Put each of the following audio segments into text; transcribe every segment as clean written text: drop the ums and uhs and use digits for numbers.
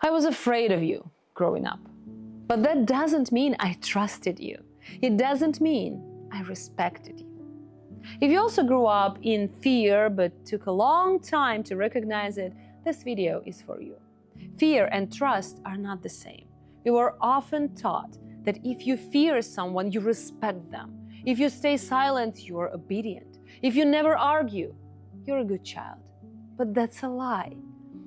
I was afraid of you growing up, but that doesn't mean I trusted you. It doesn't mean I respected you. If you also grew up in fear but took a long time to recognize it, this video is for you. Fear and trust are not the same. We were often taught that if you fear someone, you respect them. If you stay silent, you are obedient. If you never argue, you're a good child. But that's a lie.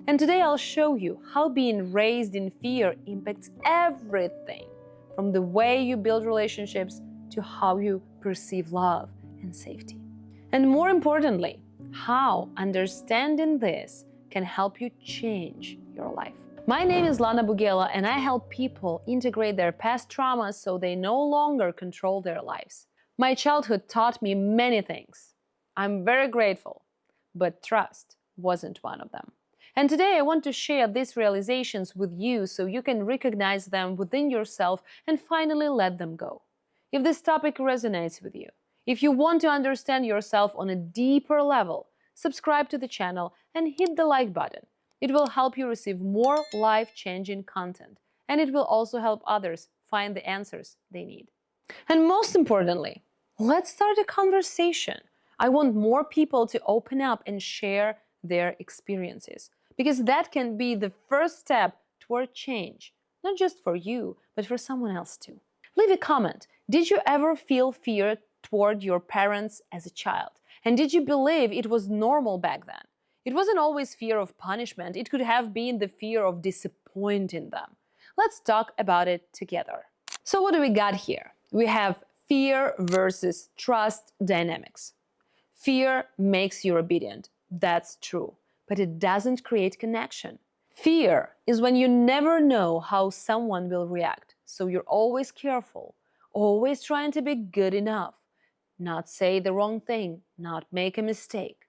And today I'll show you how being raised in fear impacts everything, from the way you build relationships to how you perceive love and safety. And more importantly, how understanding this can help you change your life. My name is Lana Bugela, and I help people integrate their past traumas so they no longer control their lives. My childhood taught me many things. I'm very grateful, but trust wasn't one of them. And today I want to share these realizations with you so you can recognize them within yourself and finally let them go. If this topic resonates with you, if you want to understand yourself on a deeper level, subscribe to the channel and hit the like button. It will help you receive more life-changing content, and it will also help others find the answers they need. And most importantly, let's start a conversation. I want more people to open up and share their experiences, because that can be the first step toward change, not just for you, but for someone else too. Leave a comment. Did you ever feel fear toward your parents as a child? And did you believe it was normal back then? It wasn't always fear of punishment. It could have been the fear of disappointing them. Let's talk about it together. So what do we got here? We have fear versus trust dynamics. Fear makes you obedient. That's true. But it doesn't create connection. Fear is when you never know how someone will react, so you're always careful, always trying to be good enough, not say the wrong thing, not make a mistake.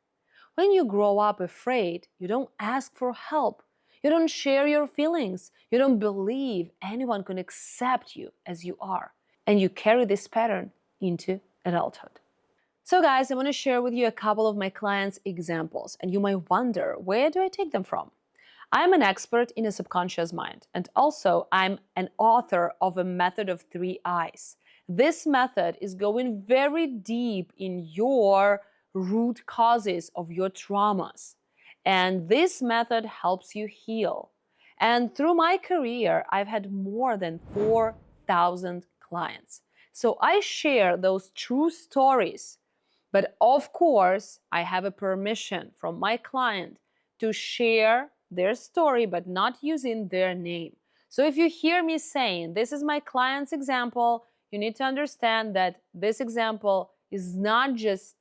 When you grow up afraid, you don't ask for help, you don't share your feelings, you don't believe anyone can accept you as you are, and you carry this pattern into adulthood. So guys, I want to share with you a couple of my clients' examples, and you might wonder, where do I take them from? I'm an expert in a subconscious mind, and also I'm an author of a method of 3 eyes. This method is going very deep in your root causes of your traumas, and this method helps you heal. And through my career, I've had more than 4,000 clients. So I share those true stories. But of course, I have a permission from my client to share their story, but not using their name. So if you hear me saying, this is my client's example, you need to understand that this example is not just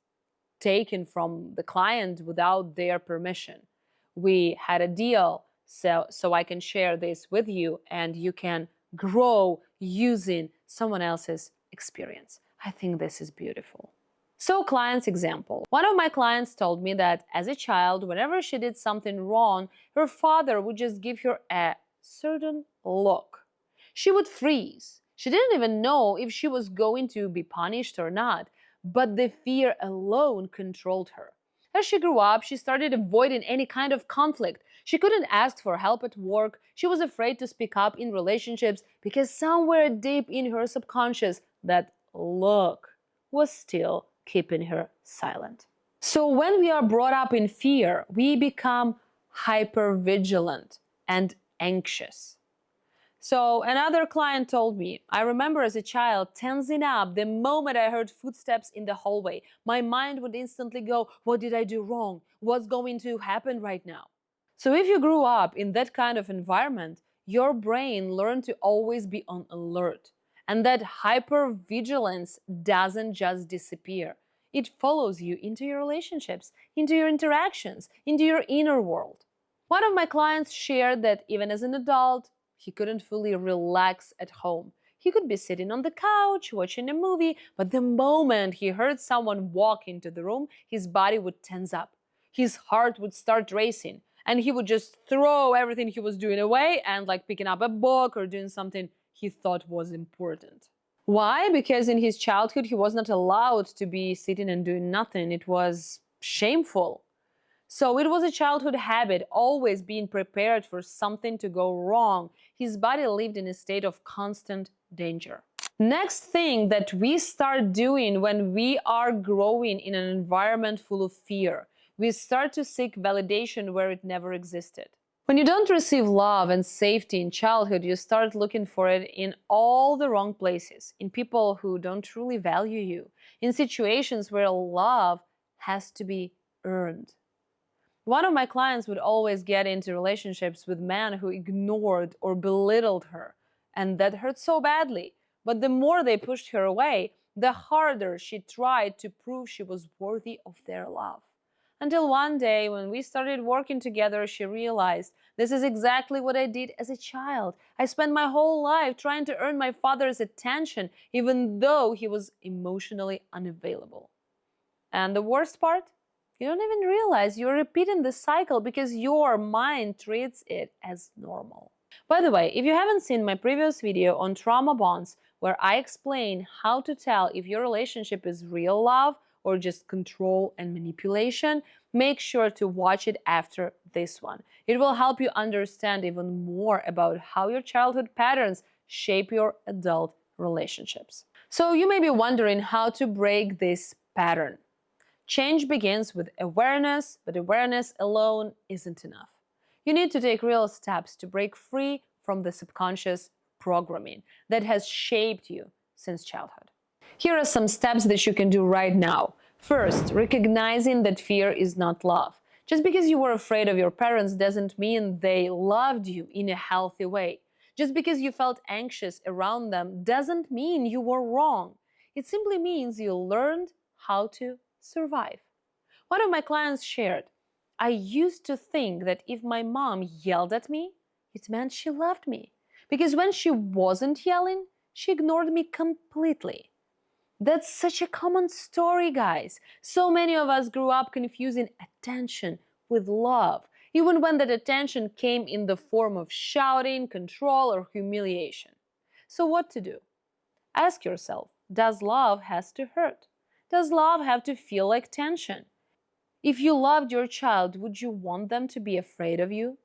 taken from the client without their permission. We had a deal, so I can share this with you, and you can grow using someone else's experience. I think this is beautiful. So, client's example. One of my clients told me that as a child, whenever she did something wrong, her father would just give her a certain look. She would freeze. She didn't even know if she was going to be punished or not, but the fear alone controlled her. As she grew up, she started avoiding any kind of conflict. She couldn't ask for help at work. She was afraid to speak up in relationships because somewhere deep in her subconscious, that look was still keeping her silent. So when we are brought up in fear, we become hypervigilant and anxious. So another client told me, I remember as a child tensing up the moment I heard footsteps in the hallway. My mind would instantly go, what did I do wrong? What's going to happen right now? So if you grew up in that kind of environment, your brain learned to always be on alert. And that hypervigilance doesn't just disappear. It follows you into your relationships, into your interactions, into your inner world. One of my clients shared that even as an adult, he couldn't fully relax at home. He could be sitting on the couch, watching a movie, but the moment he heard someone walk into the room, his body would tense up. His heart would start racing, and he would just throw everything he was doing away and like picking up a book or doing something he thought was important. Why? Because in his childhood, he was not allowed to be sitting and doing nothing. It was shameful. So it was a childhood habit, always being prepared for something to go wrong. His body lived in a state of constant danger. Next thing that we start doing when we are growing in an environment full of fear, we start to seek validation where it never existed. When you don't receive love and safety in childhood, you start looking for it in all the wrong places, in people who don't truly value you, in situations where love has to be earned. One of my clients would always get into relationships with men who ignored or belittled her, and that hurt so badly. But the more they pushed her away, the harder she tried to prove she was worthy of their love. Until one day, when we started working together, she realized, this is exactly what I did as a child. I spent my whole life trying to earn my father's attention, even though he was emotionally unavailable. And the worst part? You don't even realize you're repeating the cycle because your mind treats it as normal. By the way, if you haven't seen my previous video on trauma bonds, where I explain how to tell if your relationship is real love or just control and manipulation, make sure to watch it after this one. It will help you understand even more about how your childhood patterns shape your adult relationships. So you may be wondering how to break this pattern. Change begins with awareness, but awareness alone isn't enough. You need to take real steps to break free from the subconscious programming that has shaped you since childhood. Here are some steps that you can do right now. First, recognizing that fear is not love. Just because you were afraid of your parents doesn't mean they loved you in a healthy way. Just because you felt anxious around them doesn't mean you were wrong. It simply means you learned how to survive. One of my clients shared, I used to think that if my mom yelled at me, it meant she loved me. Because when she wasn't yelling, she ignored me completely. That's such a common story, guys. So many of us grew up confusing attention with love, even when that attention came in the form of shouting, control, or humiliation. So what to do? Ask yourself, does love has to hurt? Does love have to feel like tension? If you loved your child, would you want them to be afraid of you?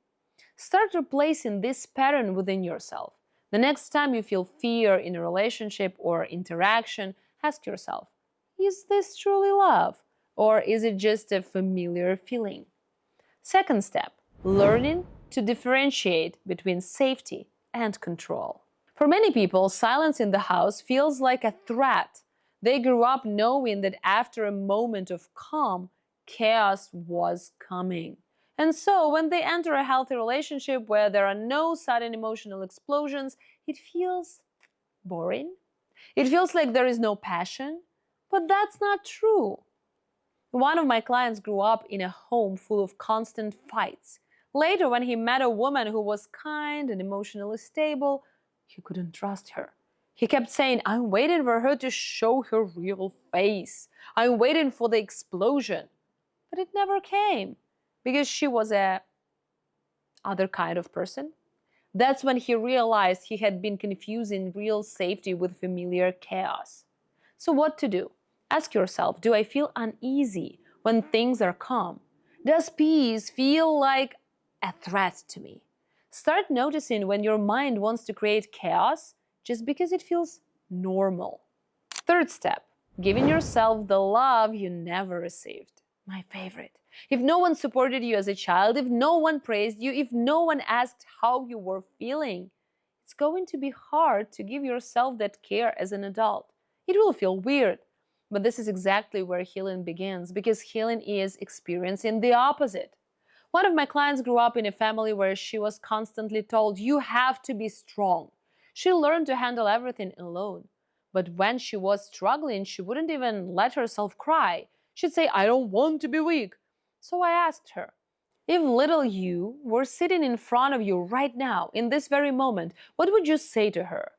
Start replacing this pattern within yourself. The next time you feel fear in a relationship or interaction, ask yourself, is this truly love? Or is it just a familiar feeling? Second step, learning to differentiate between safety and control. For many people, silence in the house feels like a threat. They grew up knowing that after a moment of calm, chaos was coming. And so, when they enter a healthy relationship where there are no sudden emotional explosions, it feels boring. It feels like there is no passion. But that's not true. One of my clients grew up in a home full of constant fights. Later, when he met a woman who was kind and emotionally stable, he couldn't trust her. He kept saying, I'm waiting for her to show her real face. I'm waiting for the explosion. But it never came because she was a other kind of person. That's when he realized he had been confusing real safety with familiar chaos. So what to do? Ask yourself, do I feel uneasy when things are calm? Does peace feel like a threat to me? Start noticing when your mind wants to create chaos just because it feels normal. Third step, giving yourself the love you never received. My favorite. If no one supported you as a child, if no one praised you, if no one asked how you were feeling, it's going to be hard to give yourself that care as an adult. It will feel weird. But this is exactly where healing begins, because healing is experiencing the opposite. One of my clients grew up in a family where she was constantly told, you have to be strong. She learned to handle everything alone. But when she was struggling, she wouldn't even let herself cry. She'd say, I don't want to be weak. So I asked her, if little you were sitting in front of you right now, in this very moment, what would you say to her?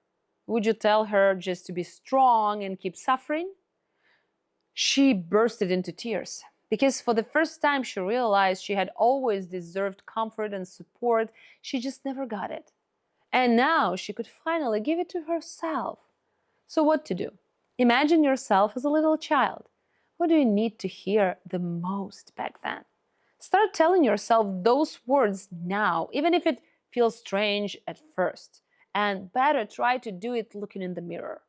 Would you tell her just to be strong and keep suffering? She bursted into tears because for the first time she realized she had always deserved comfort and support. She just never got it. And now she could finally give it to herself. So what to do? Imagine yourself as a little child. What do you need to hear the most back then? Start telling yourself those words now, even if it feels strange at first. And better try to do it looking in the mirror.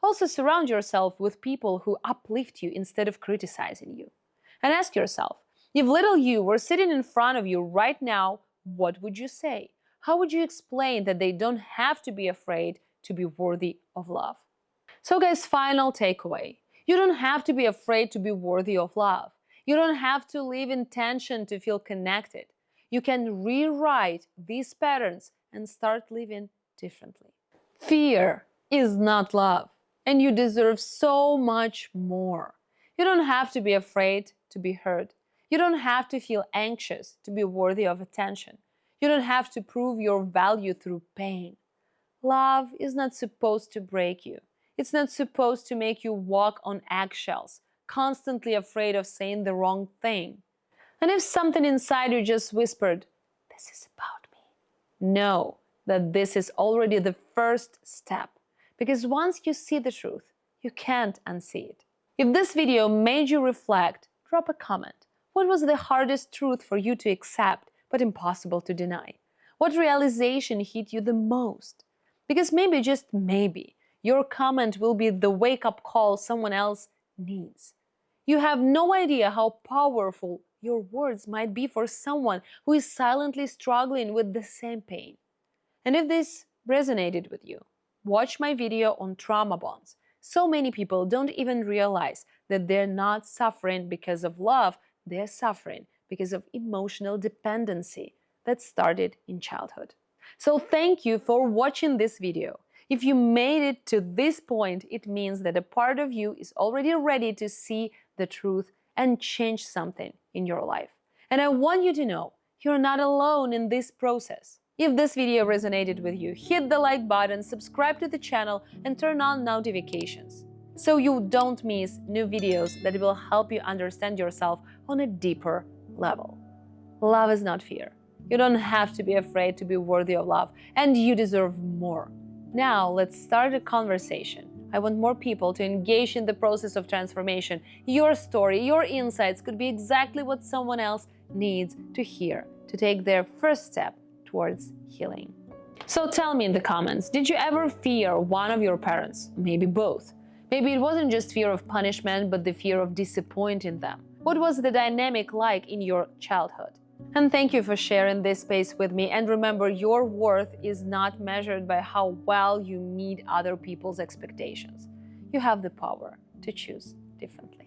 Also, surround yourself with people who uplift you instead of criticizing you. And ask yourself, if little you were sitting in front of you right now, what would you say? How would you explain that they don't have to be afraid to be worthy of love? So guys, final takeaway. You don't have to be afraid to be worthy of love. You don't have to live in tension to feel connected. You can rewrite these patterns and start living differently. Fear is not love, and you deserve so much more. You don't have to be afraid to be heard. You don't have to feel anxious to be worthy of attention. You don't have to prove your value through pain. Love is not supposed to break you. It's not supposed to make you walk on eggshells, constantly afraid of saying the wrong thing. And if something inside you just whispered, "This is about me," know that this is already the first step. Because once you see the truth, you can't unsee it. If this video made you reflect, drop a comment. What was the hardest truth for you to accept, but impossible to deny? What realization hit you the most? Because maybe, just maybe, your comment will be the wake-up call someone else needs. You have no idea how powerful your words might be for someone who is silently struggling with the same pain. And if this resonated with you, watch my video on trauma bonds. So many people don't even realize that they're not suffering because of love, they're suffering because of emotional dependency that started in childhood. So thank you for watching this video. If you made it to this point, it means that a part of you is already ready to see the truth and change something in your life. And I want you to know you're not alone in this process. If this video resonated with you, hit the like button, subscribe to the channel, and turn on notifications so you don't miss new videos that will help you understand yourself on a deeper level. Love is not fear. You don't have to be afraid to be worthy of love, and you deserve more. Now, let's start a conversation. I want more people to engage in the process of transformation. Your story, your insights could be exactly what someone else needs to hear to take their first step towards healing. So tell me in the comments, did you ever fear one of your parents? Maybe both. Maybe it wasn't just fear of punishment, but the fear of disappointing them. What was the dynamic like in your childhood? And thank you for sharing this space with me. And remember, your worth is not measured by how well you meet other people's expectations. You have the power to choose differently.